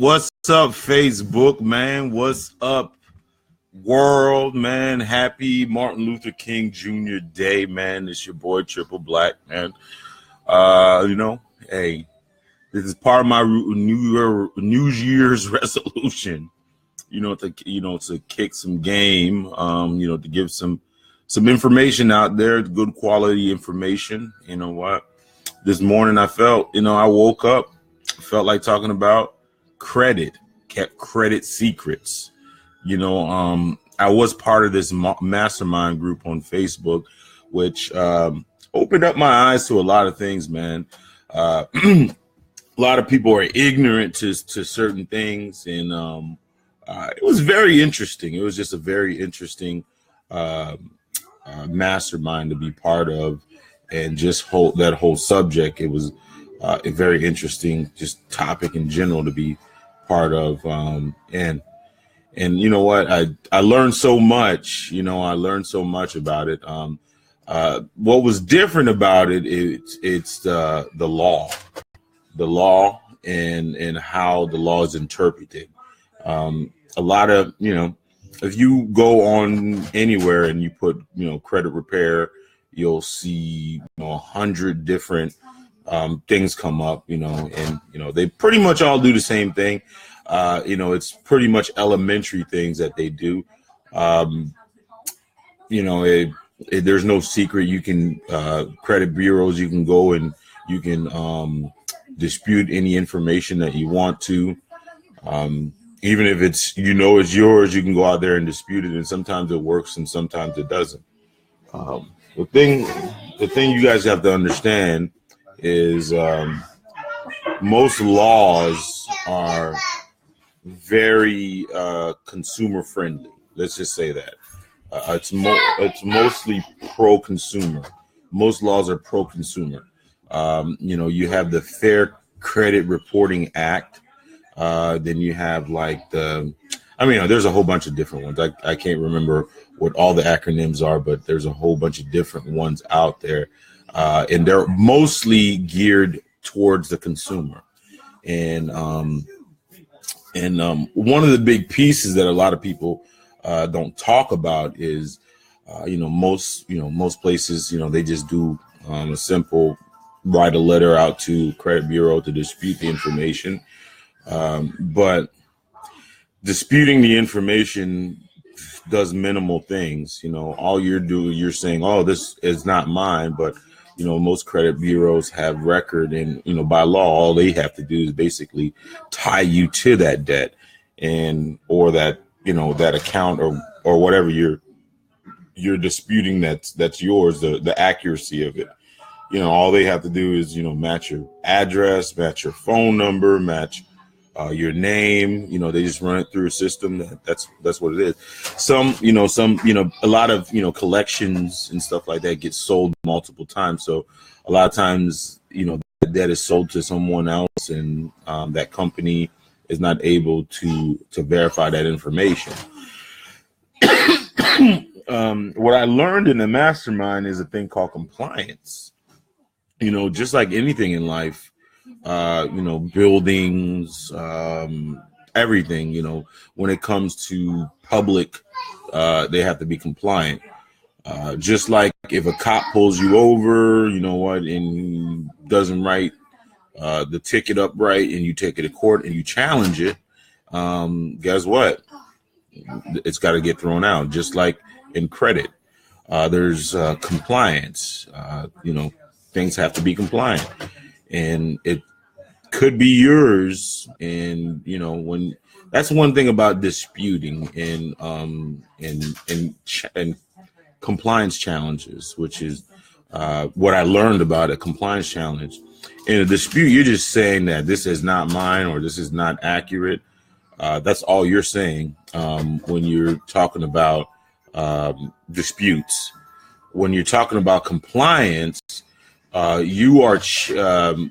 What's up, Facebook, man? What's up, world, man? Happy Martin Luther King Jr. Day, man. It's your boy Triple Black, man. Hey, this is part of my New Year's resolution. To kick some game. To give some information out there, good quality information. You know what? This morning I woke up, felt like talking about kept credit secrets. I was part of this mastermind group on Facebook, which opened up my eyes to a lot of things, man. A lot of people are ignorant to certain things, and it was very interesting. It was just a very interesting mastermind to be part of, and just that whole subject. It was a very interesting just topic in general to be part of, and you know what, I learned so much. I learned so much about it. What was different about it, it's the law and how the law is interpreted. A lot of, if you go on anywhere and you put, credit repair, you'll see 100 different things come up, and they pretty much all do the same thing. It's pretty much elementary things that they do. There's no secret. You can credit bureaus, you can go and you can dispute any information that you want to. Even if it's yours, you can go out there and dispute it, and sometimes it works and sometimes it doesn't. The thing you guys have to understand is most laws are very consumer friendly. Let's just say that. It's mostly pro-consumer. Most laws are pro-consumer. You have the Fair Credit Reporting Act. Then you have there's a whole bunch of different ones. I can't remember what all the acronyms are, but there's a whole bunch of different ones out there. And they're mostly geared towards the consumer. And one of the big pieces that a lot of people don't talk about is, most places, they just do a simple write a letter out to credit bureau to dispute the information. But disputing the information does minimal things. All you're saying, oh, this is not mine. But, most credit bureaus have record, and, by law, all they have to do is basically tie you to that debt or that, that account or whatever you're disputing that's yours, the accuracy of it. All they have to do is, match your address, match your phone number, match your name. They just run it through a system. That's what it is. A lot of, collections and stuff like that get sold multiple times. So a lot of times, that is sold to someone else, and that company is not able to verify that information. What I learned in the mastermind is a thing called compliance. Just like anything in life, buildings, everything, when it comes to public, they have to be compliant. Just like if a cop pulls you over, and he doesn't write the ticket up right, and you take it to court and you challenge it, guess what? It's got to get thrown out. Just like in credit, there's compliance. Things have to be compliant, and it could be yours. And when that's one thing about disputing and compliance challenges, which is what I learned about a compliance challenge. In a dispute, you're just saying that this is not mine or this is not accurate. That's all you're saying when you're talking about disputes. When you're talking about compliance, you are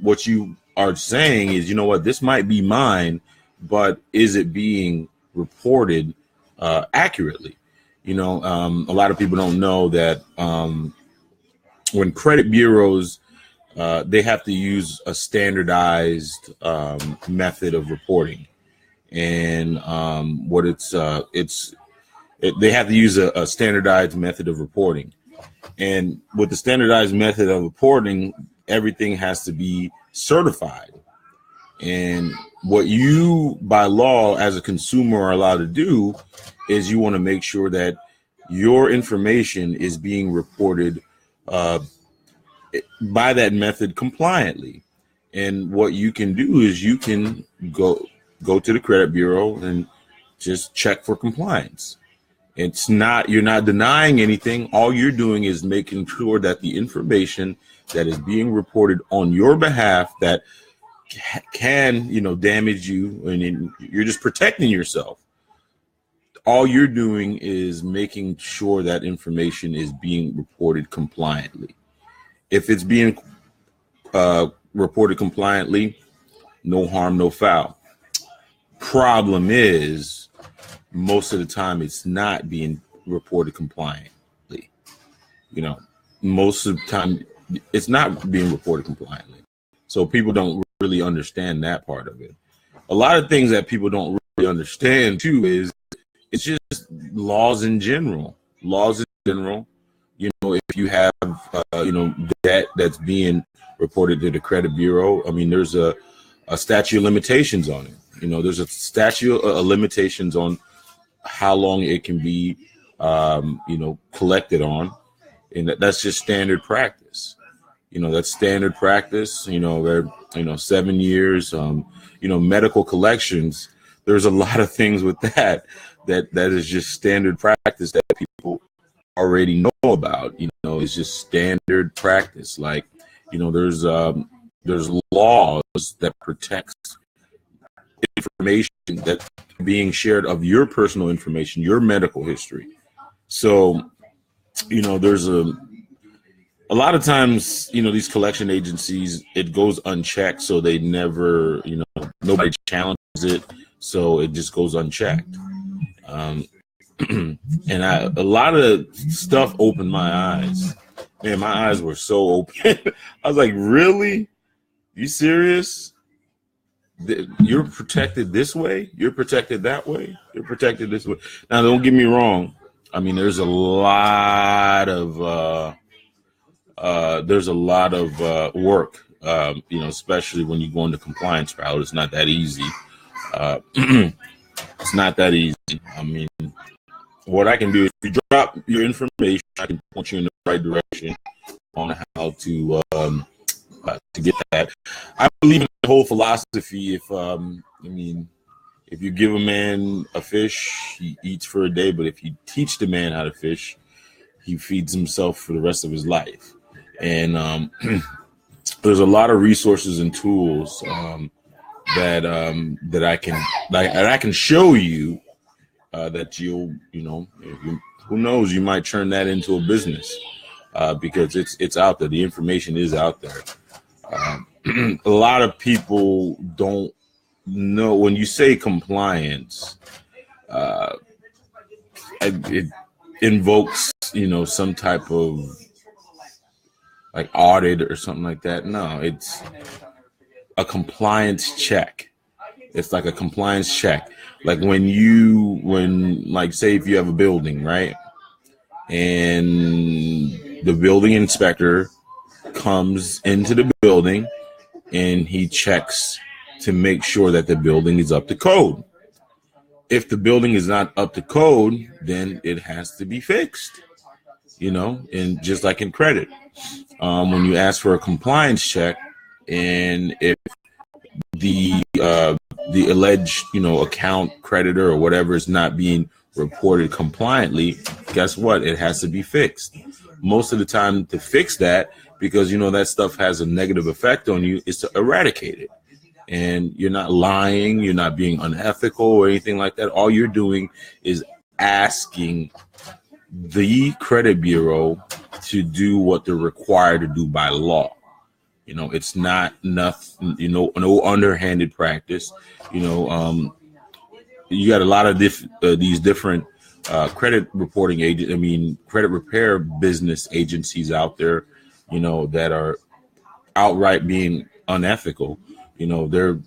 what you are saying is, this might be mine, but is it being reported accurately? A lot of people don't know that when credit bureaus, they have to use a standardized method of reporting. and they have to use a standardized method of reporting. And with the standardized method of reporting, everything has to be certified. And what you, by law, as a consumer, are allowed to do is you want to make sure that your information is being reported by that method compliantly. And what you can do is you can go to the credit bureau and just check for compliance. You're not denying anything. All you're doing is making sure that the information that is being reported on your behalf that can, damage you, and you're just protecting yourself. All you're doing is making sure that information is being reported compliantly. If it's being reported compliantly, no harm, no foul. Problem is, most of the time it's not being reported compliantly. Most of the time it's not being reported compliantly. So people don't really understand that part of it. A lot of things that people don't really understand too is it's just laws in general. If you have debt that's being reported to the credit bureau, there's a statute of limitations on it. There's a statute of limitations on how long it can be collected on, and that's just standard practice. That's standard practice. They're 7 years. Medical collections, there's a lot of things with that is just standard practice that people already know about. It's just standard practice. Like, there's laws that protects information that's being shared of your personal information, your medical history. So, there's a lot of times, these collection agencies, it goes unchecked. So they never, nobody challenges it. So it just goes unchecked. And a lot of stuff opened my eyes. Man, my eyes were so open. I was like, really? You serious? You're protected this way? You're protected that way? You're protected this way? Now, don't get me wrong. There's a lot of work, especially when you go into compliance route. It's not that easy. It's not that easy. What I can do is, if you drop your information, I can point you in the right direction on how to get that. I believe in the whole philosophy. If you give a man a fish, he eats for a day. But if you teach the man how to fish, he feeds himself for the rest of his life. And there's a lot of resources and tools that I can show you that who knows, you might turn that into a business because it's out there. The information is out there. A lot of people don't know when you say compliance, it invokes some type of like audit or something like that. No, it's a compliance check. It's like a compliance check. Like say if you have a building, right? And the building inspector comes into the building and he checks to make sure that the building is up to code. If the building is not up to code, then it has to be fixed, and just like in credit, when you ask for a compliance check, and if the alleged, account creditor or whatever is not being reported compliantly, guess what? It has to be fixed. Most of the time to fix that, because, that stuff has a negative effect on you, is to eradicate it. And you're not lying, you're not being unethical or anything like that. All you're doing is asking the credit bureau to do what they're required to do by law. It's not nothing, no underhanded practice. You got a lot of these different credit reporting credit repair business agencies out there, that are outright being unethical. They're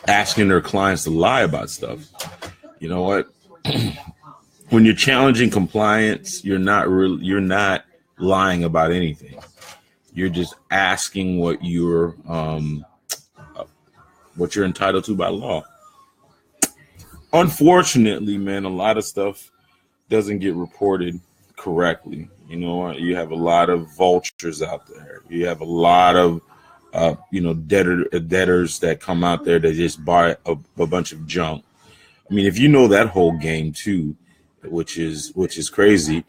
asking their clients to lie about stuff. You know what? When you're challenging compliance, you're not lying about anything. You're just asking what you're entitled to by law. Unfortunately, man, a lot of stuff doesn't get reported correctly. You know, you have a lot of vultures out there. You have a lot of debtors that come out there that just buy a bunch of junk. I mean, if you know that whole game too, which is crazy.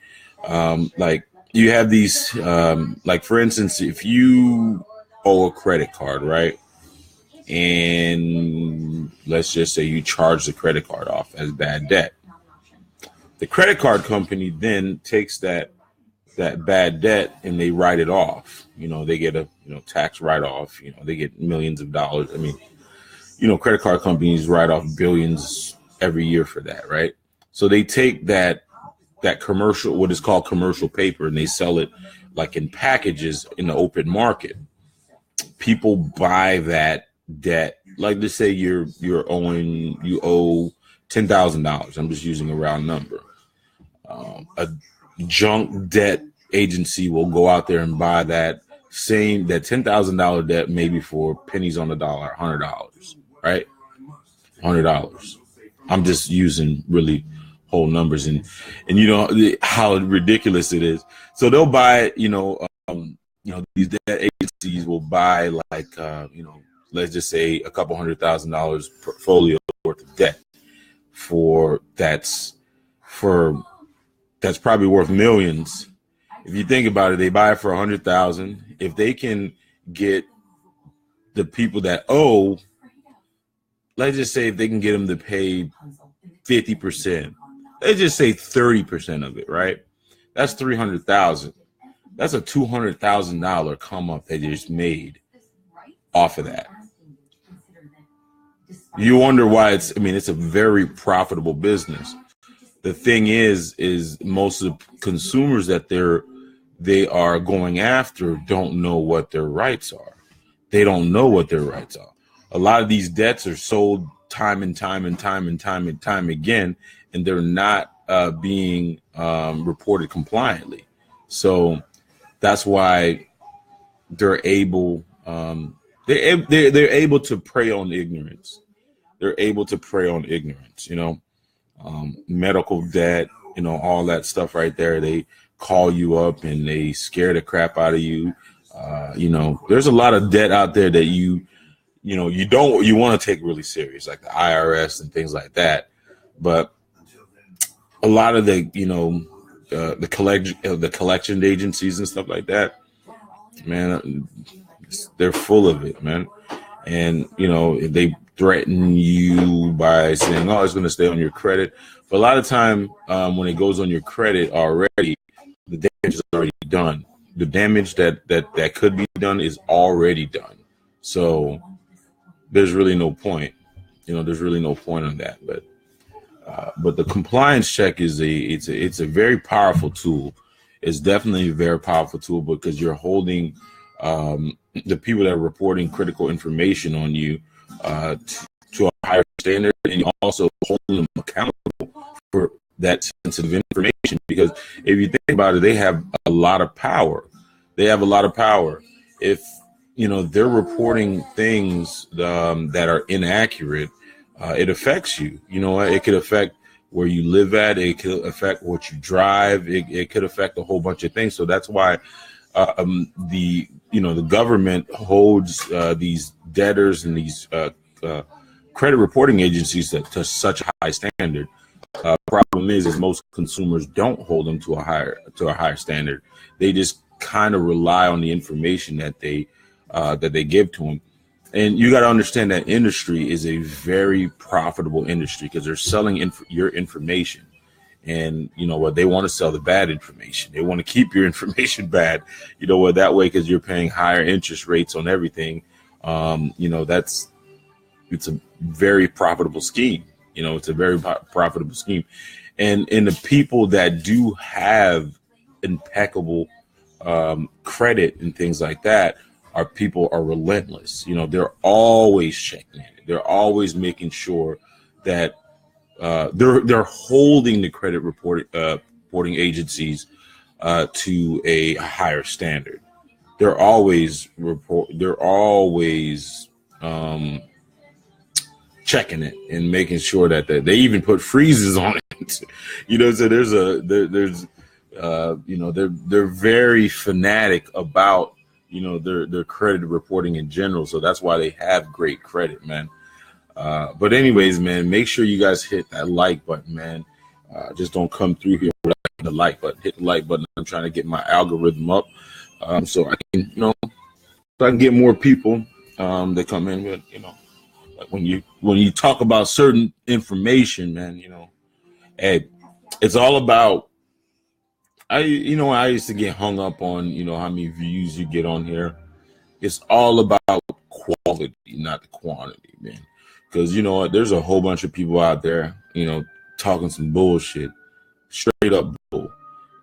Like you have these, like for instance, if you owe a credit card, right? And let's just say you charge the credit card off as bad debt. The credit card company then takes that bad debt and they write it off. You know, they get a tax write-off. You know, they get millions of dollars. I mean, credit card companies write off billions every year for that, right? So they take that commercial, what is called commercial paper, and they sell it like in packages in the open market. People buy that debt. Like let's say you owe $10,000. I'm just using a round number. A junk debt agency will go out there and buy that $10,000 debt maybe for pennies on the dollar, $100, right? $100. I'm just using really whole numbers, and you know how ridiculous it is. So they'll buy, these debt agencies will buy like, let's just say a couple $100,000 portfolio worth of debt that's probably worth millions. If you think about it, they buy it for 100,000. If they can get the people that owe, let's just say if they can get them to pay 50%, let's just say 30% of it, right? That's 300,000. That's a $200,000 come up they just made off of that. You wonder why it's a very profitable business. The thing is most of the consumers that they are going after don't know what their rights are. They don't know what their rights are. A lot of these debts are sold time and time again, and they're not being reported compliantly. So that's why they're able they're able to prey on ignorance. They're able to prey on ignorance, medical debt, all that stuff right there. They call you up and they scare the crap out of you. There's a lot of debt out there that you want to take really serious, like the IRS and things like that. But a lot of the collection agencies and stuff like that, man, they're full of it, man. And if they threaten you by saying, "Oh, it's going to stay on your credit," but a lot of time when it goes on your credit already, the damage is already done. The damage that could be done is already done. So there's really no point. There's really no point on that. But the compliance check is it's a very powerful tool. It's definitely a very powerful tool because you're holding the people that are reporting critical information on you to a higher standard, and you're also holding them accountable for that sensitive information. Because if you think about it, they have a lot of power. If they're reporting things that are inaccurate, it affects you. It could affect where you live at. It could affect what you drive. It could affect a whole bunch of things. So that's why the government holds these debtors and these credit reporting agencies to such a high standard. Problem is most consumers don't hold them to a higher standard. They just kind of rely on the information that they give to them. And you got to understand that industry is a very profitable industry because they're selling your information. And they want to sell the bad information. They want to keep your information bad, that way, because you're paying higher interest rates on everything. It's a very profitable scheme. It's a very profitable scheme. And the people that do have impeccable credit and things like that our people are relentless. They're always checking it. They're always making sure that they're holding the credit reporting agencies to a higher standard. They're always checking it and making sure that they even put freezes on it. So they're very fanatic about their credit reporting in general. So that's why they have great credit, man. But anyways, man, make sure you guys hit that like button, man. Just don't come through here without the like button. Hit the like button. I'm trying to get my algorithm up, so I can, so I can get more people that come in. But like when you talk about certain information, man, hey, it's all about. I used to get hung up on how many views you get on here. It's all about quality, not the quantity, man. Because there's a whole bunch of people out there, talking some bullshit, straight up bull,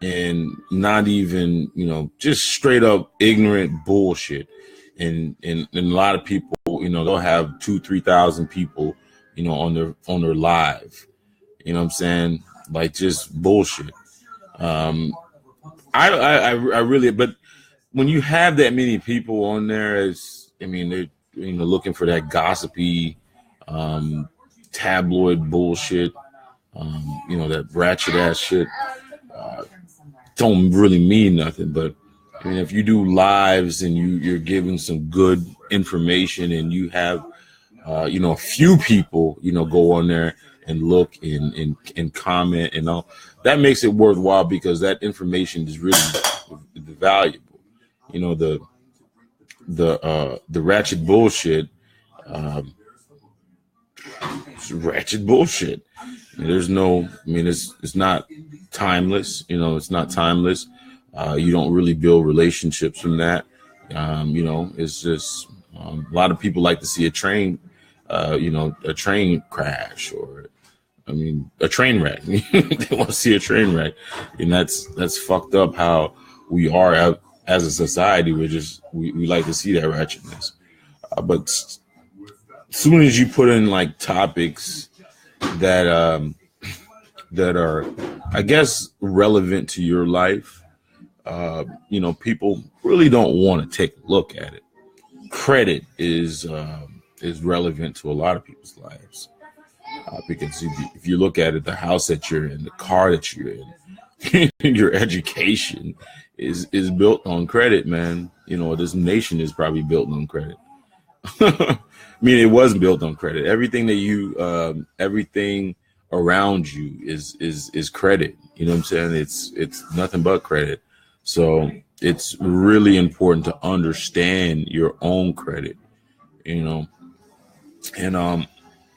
and not even, just straight up ignorant bullshit. And a lot of people, they'll have 2,000-3,000 people, on their live. You know what I'm saying? Like just bullshit. I really, but when you have that many people on there, they're looking for that gossipy, tabloid bullshit, that ratchet ass shit. Don't really mean nothing, but if you do lives and you're giving some good information and you have a few people go on there and look and comment and all, that makes it worthwhile, because that information is really valuable. The ratchet bullshit, it's ratchet bullshit. There's no, it's not timeless. It's not timeless. You don't really build relationships from that. It's just a lot of people like to see a train crash, or a train wreck. They want to see a train wreck, and that's fucked up. How we are as a society. We like to see that ratchetness, but soon as you put in like topics that are, I guess, relevant to your life, people really don't want to take a look at it. Credit is relevant to a lot of people's lives, because if you look at it, the house that you're in, the car that you're in, your education is built on credit, man. This nation is probably built on credit. It was built on credit. Everything that everything around you is credit. You know what I'm saying? It's nothing but credit. So it's really important to understand your own credit,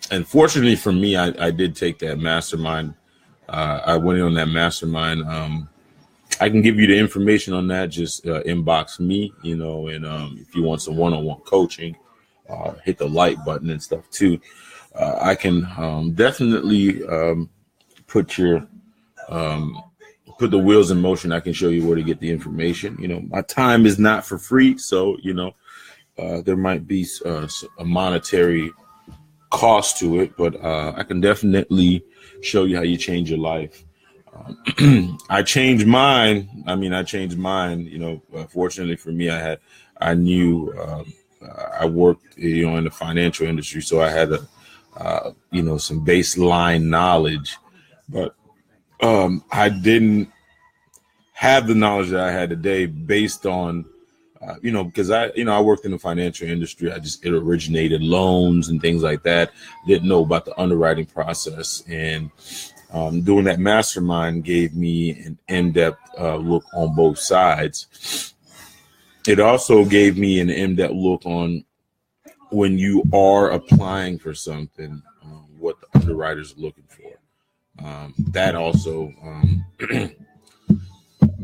and fortunately for me, I did take that mastermind. I went in on that mastermind. I can give you the information on that. Just inbox me, and if you want some one-on-one coaching, hit the like button and stuff too. I can definitely put the wheels in motion. I can show you where to get the information. My time is not for free, so there might be a monetary cost to it, but I can definitely show you how you change your life. I changed mine. Fortunately for me, I knew I worked in the financial industry, so I had some baseline knowledge, but I didn't have the knowledge that I had today based on because I worked in the financial industry. It originated loans and things like that. Didn't know about the underwriting process, and doing that mastermind gave me an in-depth look on both sides. It also gave me an in-depth look on when you are applying for something, what the underwriter's looking for. That also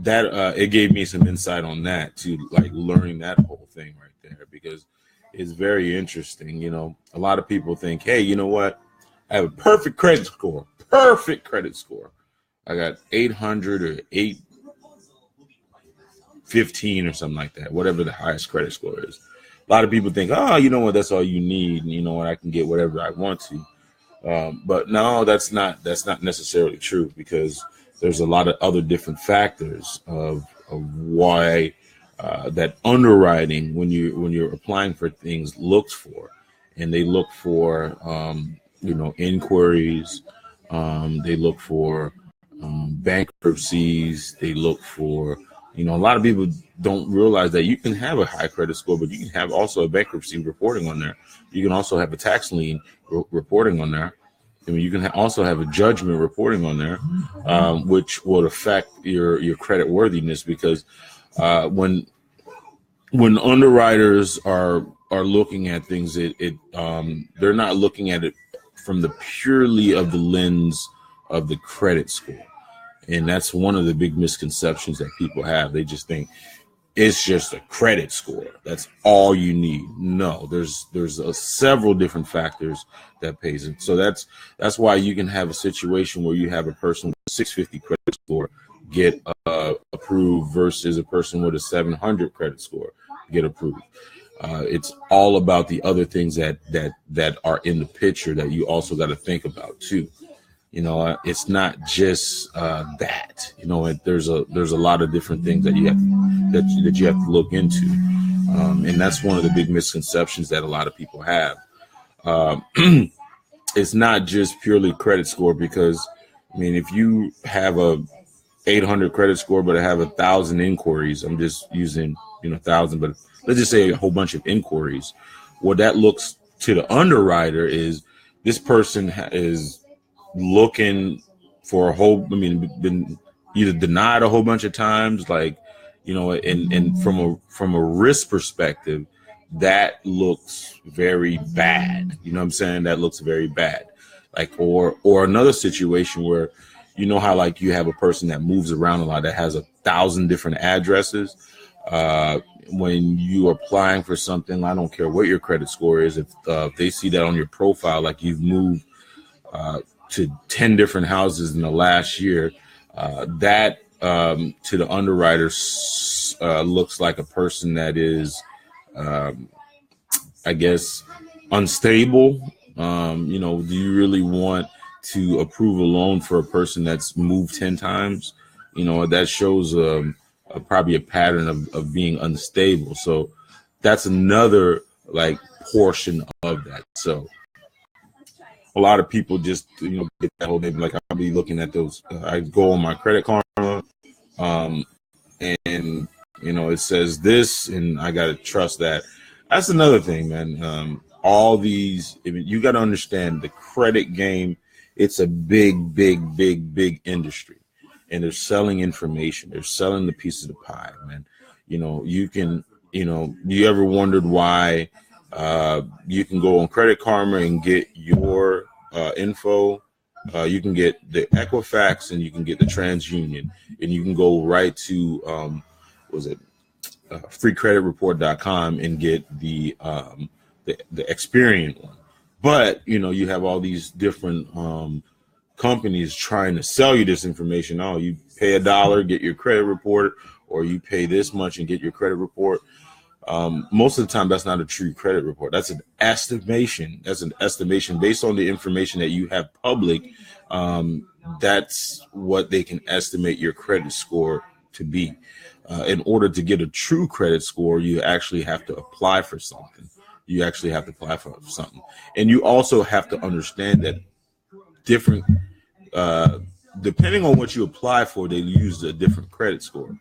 it gave me some insight on that too, like learning that whole thing right there, because it's very interesting. A lot of people think, hey, you know what? I have a perfect credit score. I got 800 or 8. 15 or something like that, whatever the highest credit score is. A lot of people think, oh, you know what, that's all you need. And you know what, I can get whatever I want to. But no, that's not necessarily true, because there's a lot of other different factors of why that underwriting, when you're applying for things, looks for, and they look for inquiries, they look for bankruptcies, they look for, a lot of people don't realize that you can have a high credit score, but you can have also a bankruptcy reporting on there. You can also have a tax lien reporting on there. I mean, you can also have a judgment reporting on there, which will affect your credit worthiness, because when underwriters are looking at things, they're not looking at it from the purely of the lens of the credit score. And that's one of the big misconceptions that people have. They just think it's just a credit score. That's all you need. No, there's several different factors that pays it. So that's why you can have a situation where you have a person with a 650 credit score get approved versus a person with a 700 credit score get approved. It's all about the other things that are in the picture that you also got to think about too. It's not just that. There's a lot of different things that you have to look into, and that's one of the big misconceptions that a lot of people have. It's not just purely credit score, because if you have a 800 credit score but I have 1,000 inquiries, I'm just using 1,000, but let's just say a whole bunch of inquiries. What that looks to the underwriter is this person is looking for been either denied a whole bunch of times, and from a risk perspective, that looks very bad. You know what I'm saying? That looks very bad. Or another situation where, how you have a person that moves around a lot, that has 1,000 different addresses. When you are applying for something, I don't care what your credit score is, if they see that on your profile, you've moved to 10 different houses in the last year, that to the underwriter looks like a person that is, I guess, unstable. Do you really want to approve a loan for a person that's moved 10 times? That shows probably a pattern of being unstable. So that's another portion of that. So a lot of people just, get that whole thing. I'll be looking at those. I go on my Credit Karma, and it says this, and I got to trust that. That's another thing, man. All these, you got to understand the credit game. It's a big, big, big, big industry, and they're selling information. They're selling the piece of the pie, man. You can, you ever wondered why you can go on Credit Karma and get your info? You can get the Equifax and you can get the TransUnion, and you can go right to freecreditreport.com and get the Experian one. But you have all these different companies trying to sell you this information. Oh, you pay $1, get your credit report, or you pay this much and get your credit report. Most of the time, that's not a true credit report. That's an estimation. That's an estimation based on the information that you have public. That's what they can estimate your credit score to be. In order to get a true credit score, you actually have to apply for something. And you also have to understand that different, depending on what you apply for, they use a different credit score.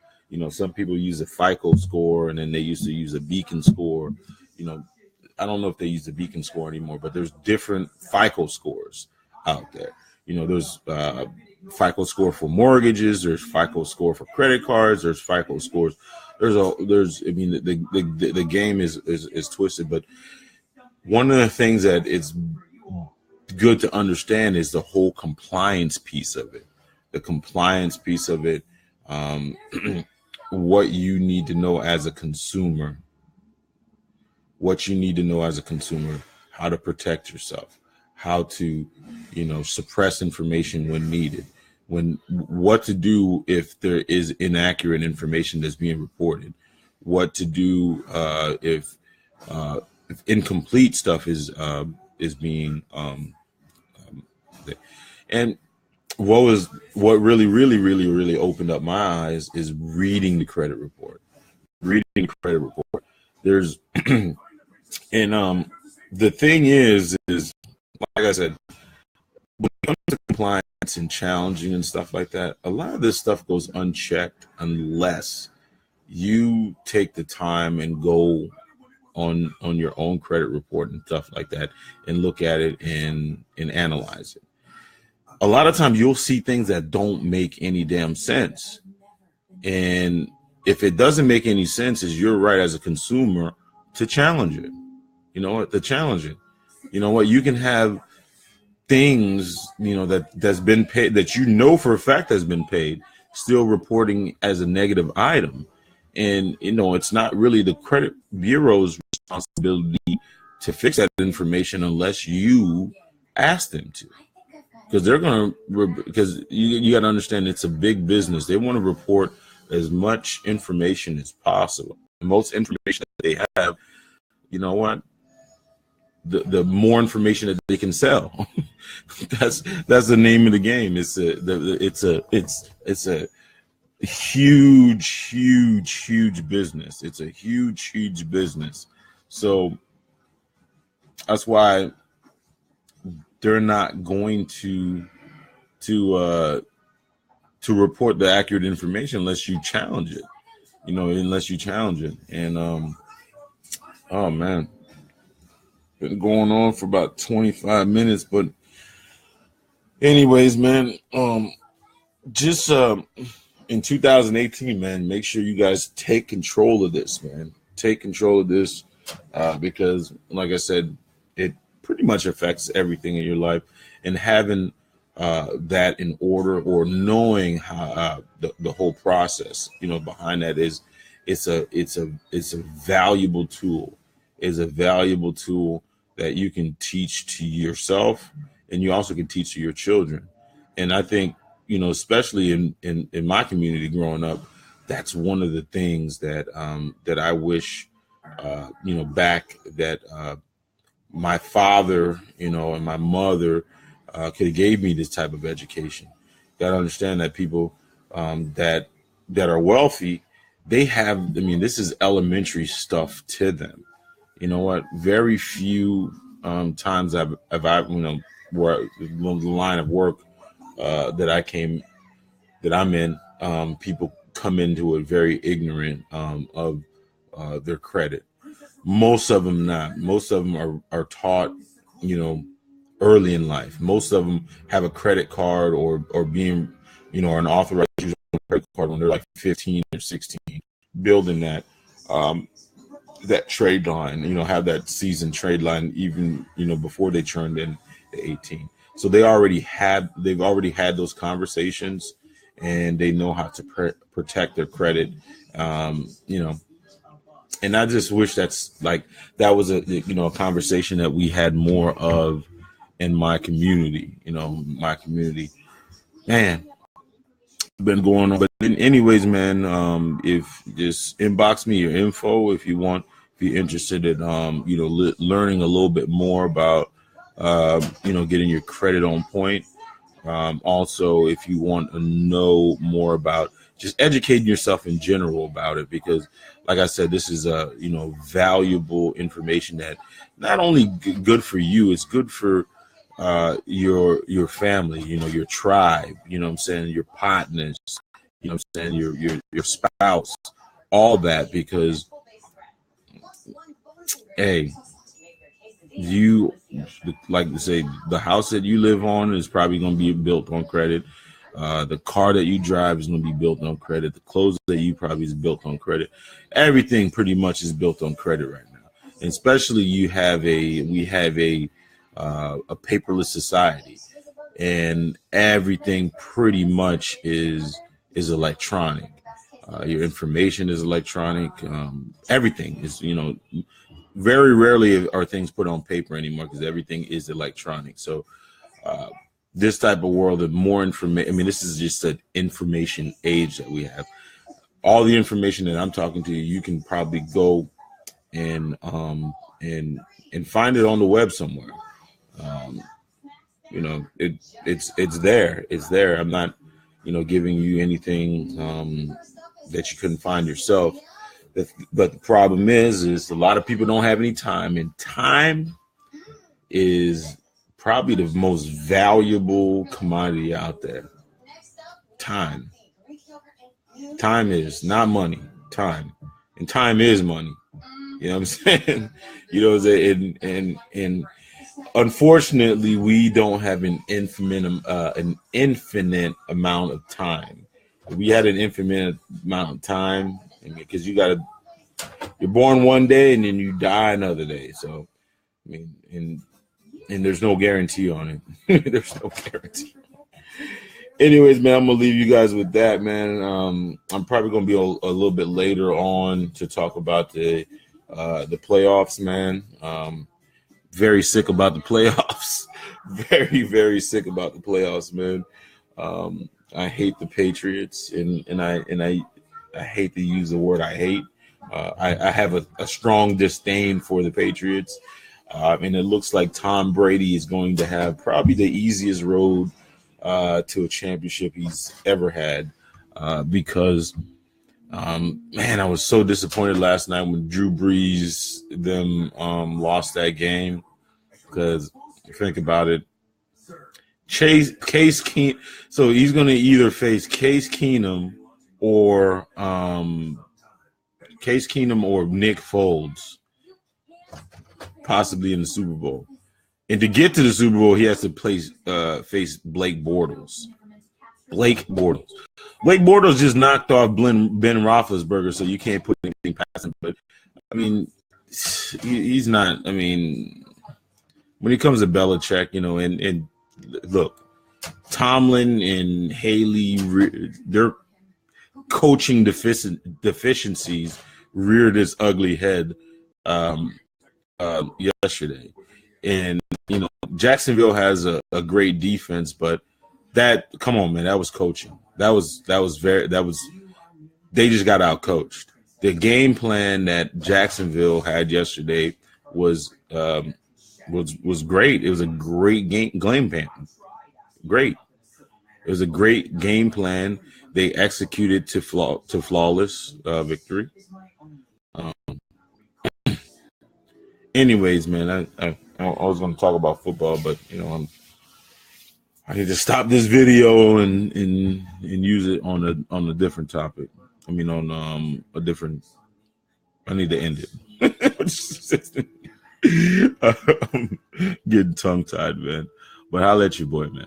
Some people use a FICO score, and then they used to use a Beacon score. I don't know if they use the Beacon score anymore, but there's different FICO scores out there. There's FICO score for mortgages. There's FICO score for credit cards. There's FICO scores. The game is twisted, but one of the things that it's good to understand is the whole compliance piece of it. The compliance piece of it, what you need to know as a consumer, how to protect yourself, how to, suppress information when needed. when what to do if there is inaccurate information that's being reported, what to do if incomplete stuff is being and what really opened up my eyes is reading the credit report. There's and the thing is like I said, when it comes to compliance and challenging and stuff like that, a lot of this stuff goes unchecked unless you take the time and go on your own credit report and stuff like that and look at it and analyze it. A lot of times you'll see things that don't make any damn sense. And if it doesn't make any sense, is your right as a consumer to challenge it. You know what? To challenge it. You know what? You can have things, that's been paid, that for a fact has been paid, still reporting as a negative item. And, it's not really the credit bureau's responsibility to fix that information unless you ask them to. Because because you got to understand, it's a big business. They want to report as much information as possible. The most information that they have, you know what? The more information that they can sell. that's the name of the game. It's a huge business. It's a huge business. So that's why they're not going to report the accurate information unless you challenge it. And oh man, been going on for about 25 minutes, but anyways, man, just in 2018, man, make sure you guys take control of this, man. Take control of this because, like I said, it pretty much affects everything in your life. And having that in order, or knowing how the whole process, behind that it's a valuable tool. Is a valuable tool that you can teach to yourself, and you also can teach to your children. And I think, especially in my community growing up, that's one of the things that that I wish, back that my father, and my mother could have gave me this type of education. Got to understand that people that are wealthy, they have, this is elementary stuff to them. You know what? Very few times I've where the line of work that I'm in, people come into it very ignorant of their credit. Most of them not. Most of them are taught, early in life. Most of them have a credit card or being, an authorized user of a credit card when they're like 15 or 16, building that trade line, have that seasoned trade line even, before they turned in 18. So they've already had those conversations, and they know how to protect their credit, and I just wish that was a conversation that we had more of in my community. Man, been going on. But anyways, man, if just inbox me your info if you want, if you're interested in learning a little bit more about getting your credit on point. Also, if you want to know more about just educating yourself in general about it, because like I said, this is valuable information that not only good for you, it's good for your family, your tribe, your partners, your spouse, all that, because hey, you, like to say, the house that you live on is probably going to be built on credit. The car that you drive is going to be built on credit. The clothes that you probably is built on credit. Everything pretty much is built on credit right now. And especially we have a paperless society, and everything pretty much is electronic. Your information is electronic. Everything is, very rarely are things put on paper anymore because everything is electronic. So this type of world, the more information. I mean, this is just an information age that we have. All the information that I'm talking to you, you can probably go and find it on the web somewhere. You know, it's there. It's there. I'm not, you know, giving you anything that you couldn't find yourself. But the problem is a lot of people don't have any time, and time is probably the most valuable commodity out there. Time. Time is not money. Time. And time is money. You know what I'm saying? You know, and unfortunately, we don't have an infinite amount of time. If we had an infinite amount of time, because you're born one day and then you die another day. So, I mean, and there's no guarantee on it. There's no guarantee. Anyways, man, I'm gonna leave you guys with that, man. I'm probably gonna be a little bit later on to talk about the playoffs, man. Very sick about the playoffs. Very, very sick about the playoffs, man. I hate the Patriots, and I hate to use the word I hate. I have a strong disdain for the Patriots, and it looks like Tom Brady is going to have probably the easiest road to a championship he's ever had, because man, I was so disappointed last night when Drew Brees lost that game. Because think about it, Case Keenum. So he's going to either face Case Keenum or Nick Foles, possibly in the Super Bowl. And to get to the Super Bowl, he has to face Blake Bortles. Blake Bortles just knocked off Ben Roethlisberger, so you can't put anything past him. But I mean, he's not. I mean, when it comes to Belichick, you know, and look, Tomlin and Haley, their coaching deficiencies reared its ugly head yesterday. And, you know, Jacksonville has a great defense, but come on, man, that was coaching. They just got out coached. The game plan that Jacksonville had yesterday was great. It was a great game plan. Great. It was a great game plan. They executed to flawless victory. Anyways, man, I was going to talk about football, but you know, I need to stop this video and use it on a different topic. I mean, on a different. I need to end it. I'm getting tongue tied, man. But I'll let you, boy, man.